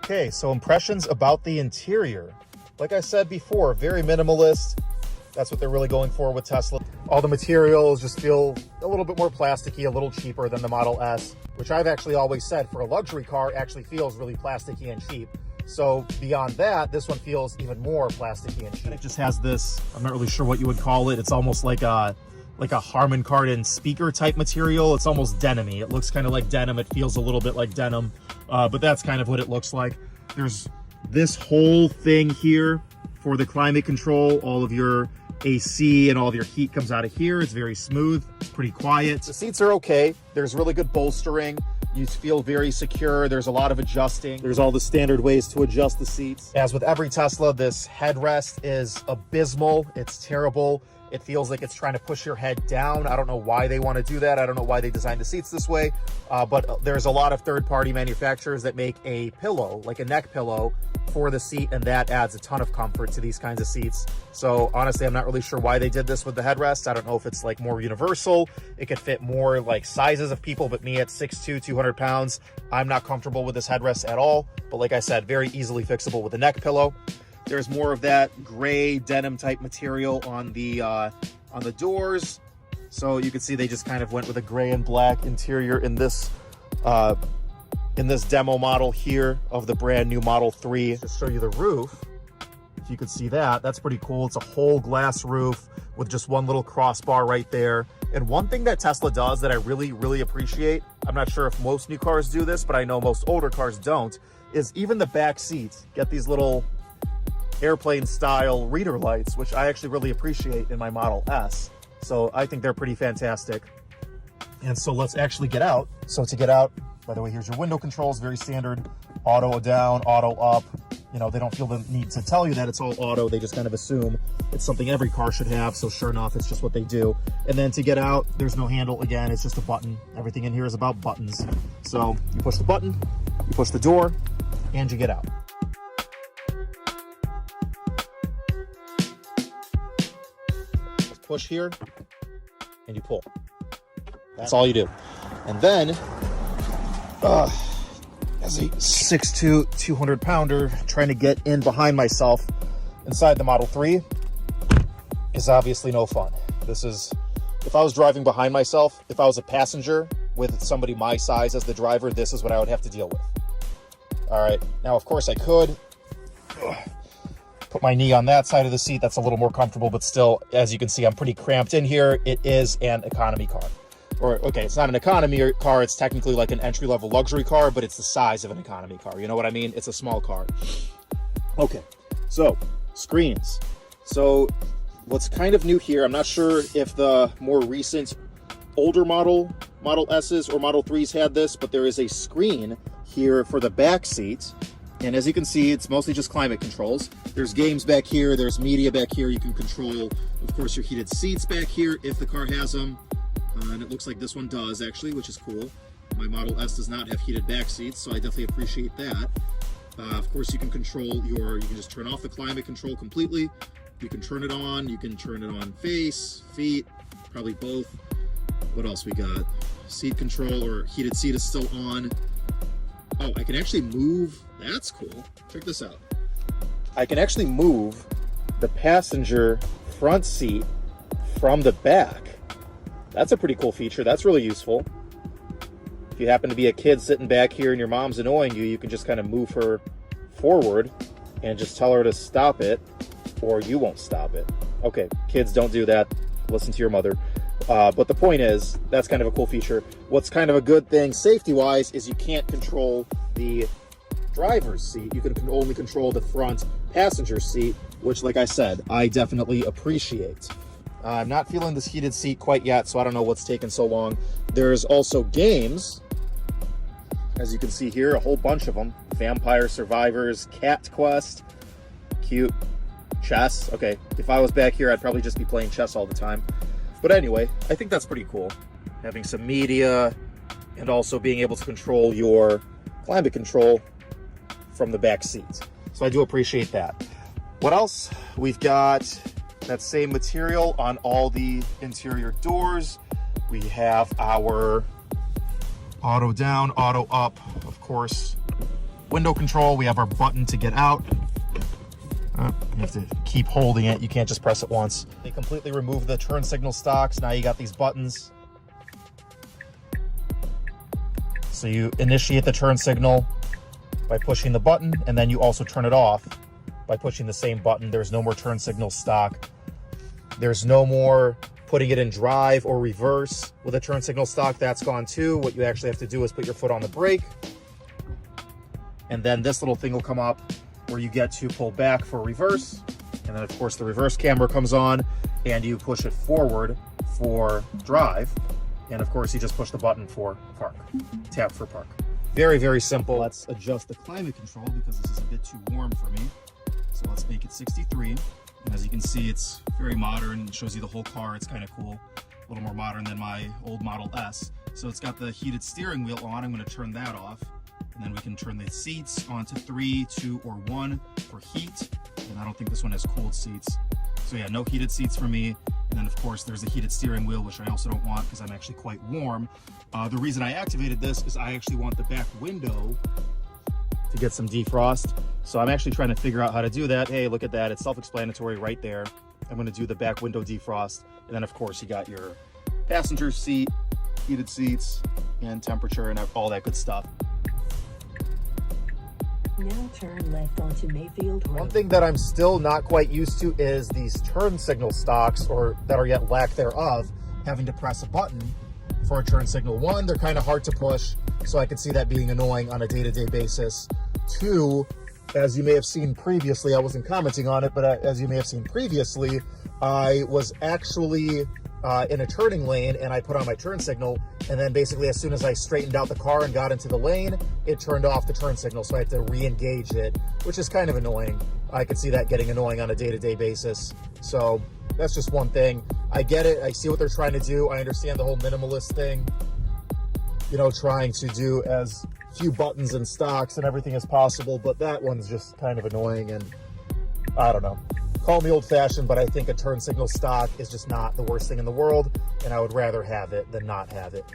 Okay, so impressions about the interior. Like I said before, very minimalist. That's what they're really going for with Tesla. All the materials just feel a little bit more plasticky, a little cheaper than the Model S, which I've actually always said for a luxury car actually feels really plasticky and cheap. So beyond that, this one feels even more plasticky and cheap. It just has this, I'm not really sure what you would call it. It's almost like a Harman Kardon speaker type material. It's almost denim-y. It looks kind of like denim. It feels a little bit like denim, but that's kind of what it looks like. There's this whole thing here for the climate control. All of your AC and all of your heat comes out of here. It's very smooth. It's pretty quiet. The seats are okay. There's really good bolstering. You feel very secure. There's a lot of adjusting. There's all the standard ways to adjust the seats. As with every Tesla, this headrest is abysmal. It's terrible. It feels like it's trying to push your head down. I don't know why they want to do that. I don't know why they designed the seats this way, but there's a lot of third-party manufacturers that make a pillow, like a neck pillow, for the seat, and that adds a ton of comfort to these kinds of seats. So honestly, I'm not really sure why they did this with the headrest. I don't know if it's like more universal. It could fit more like sizes of people, but me at 6'2", 200 pounds, I'm not comfortable with this headrest at all. But like I said, very easily fixable with a neck pillow. There's more of that gray denim type material on the doors. So you can see they just kind of went with a gray and black interior in this demo model here of the brand new Model 3. Just show you the roof. If you could see that, that's pretty cool. It's a whole glass roof with just one little crossbar right there. And one thing that Tesla does that I really, really appreciate, I'm not sure if most new cars do this, but I know most older cars don't, is even the back seats get these little airplane style reader lights, which I actually really appreciate in my Model S. So I think they're pretty fantastic. And so let's actually get out. So to get out, by the way, here's your window controls, very standard, auto down, auto up. You know, they don't feel the need to tell you that it's all auto. They just kind of assume it's something every car should have. So sure enough, it's just what they do. And then to get out, there's no handle. Again, it's just a button. Everything in here is about buttons. So you push the button, you push the door, and you get out. Just push here, and you pull. That's all you do. And then, as a 6'2", 200 pounder, trying to get in behind myself inside the Model 3 is obviously no fun. This is, if I was driving behind myself, if I was a passenger with somebody my size as the driver, this is what I would have to deal with. All right, now of course I could put my knee on that side of the seat. That's a little more comfortable, but still, as you can see, I'm pretty cramped in here. It is an economy car. Or, okay, it's not an economy car, it's technically like an entry-level luxury car, but it's the size of an economy car. You know what I mean? It's a small car. Okay, so, screens. So, what's kind of new here, I'm not sure if the more recent older Model S's or Model 3s had this, but there is a screen here for the back seat. And as you can see, it's mostly just climate controls. There's games back here, there's media back here. You can control, of course, your heated seats back here if the car has them. And it looks like this one does actually, which is cool. My Model S does not have heated back seats, so I definitely appreciate that. Of course, you can control you can just turn off the climate control completely. You can turn it on, you can turn it on face, feet, probably both. What else we got? Seat control or heated seat is still on. Oh, I can actually move, that's cool. Check this out. I can actually move the passenger front seat from the back. That's a pretty cool feature. That's really useful. If you happen to be a kid sitting back here and your mom's annoying you, you can just kind of move her forward and just tell her to stop it, or you won't stop it. Okay, kids, don't do that. Listen to your mother. But the point is, that's kind of a cool feature. What's kind of a good thing safety-wise is you can't control the driver's seat. You can only control the front passenger seat, which, like I said, I definitely appreciate. I'm not feeling this heated seat quite yet, so I don't know what's taken so long. There's also games, as you can see here, a whole bunch of them. Vampire Survivors, Cat Quest, cute, chess. Okay, if I was back here, I'd probably just be playing chess all the time. But anyway, I think that's pretty cool. Having some media and also being able to control your climate control from the back seat. So I do appreciate that. What else? We've got that same material on all the interior doors. We have our auto down, auto up, of course, window control. We have our button to get out. You have to keep holding it. You can't just press it once. They completely removed the turn signal stocks. Now you got these buttons. So you initiate the turn signal by pushing the button, and then you also turn it off by pushing the same button. There's no more turn signal stock. There's no more putting it in drive or reverse with a turn signal stock. That's gone too. What you actually have to do is put your foot on the brake, and then this little thing will come up where you get to pull back for reverse. And then of course the reverse camera comes on and you push it forward for drive. And of course you just push the button for park, tap for park. Very, very simple. Let's adjust the climate control because this is a bit too warm for me. So let's make it 63. And as you can see, it's very modern. It shows you the whole car. It's kind of cool. A little more modern than my old Model S. So it's got the heated steering wheel on. I'm going to turn that off. And then we can turn the seats onto 3, 2, or 1 for heat. And I don't think this one has cooled seats. So yeah, no heated seats for me. And then of course there's a heated steering wheel, which I also don't want because I'm actually quite warm. The reason I activated this is I actually want the back window to get some defrost. So I'm actually trying to figure out how to do that. Hey, look at that. It's self-explanatory right there. I'm going to do the back window defrost. And then of course you got your passenger seat, heated seats, and temperature and all that good stuff. Now turn left onto Mayfield Road. One thing that I'm still not quite used to is these turn signal stocks, or that are yet lack thereof, having to press a button for a turn signal. One, they're kind of hard to push, so I could see that being annoying on a day-to-day basis. Two, as you may have seen previously, I wasn't commenting on it, but as you may have seen previously, I was actually in a turning lane and I put on my turn signal, and then basically as soon as I straightened out the car and got into the lane, it turned off the turn signal, so I had to re-engage it, which is kind of annoying. I could see that getting annoying on a day-to-day basis. So that's just one thing. I get it. I see what they're trying to do. I understand the whole minimalist thing, you know, trying to do as few buttons and stocks and everything as possible, but that one's just kind of annoying, and I don't know. Call me old-fashioned, but I think a turn signal stock is just not the worst thing in the world, and I would rather have it than not have it.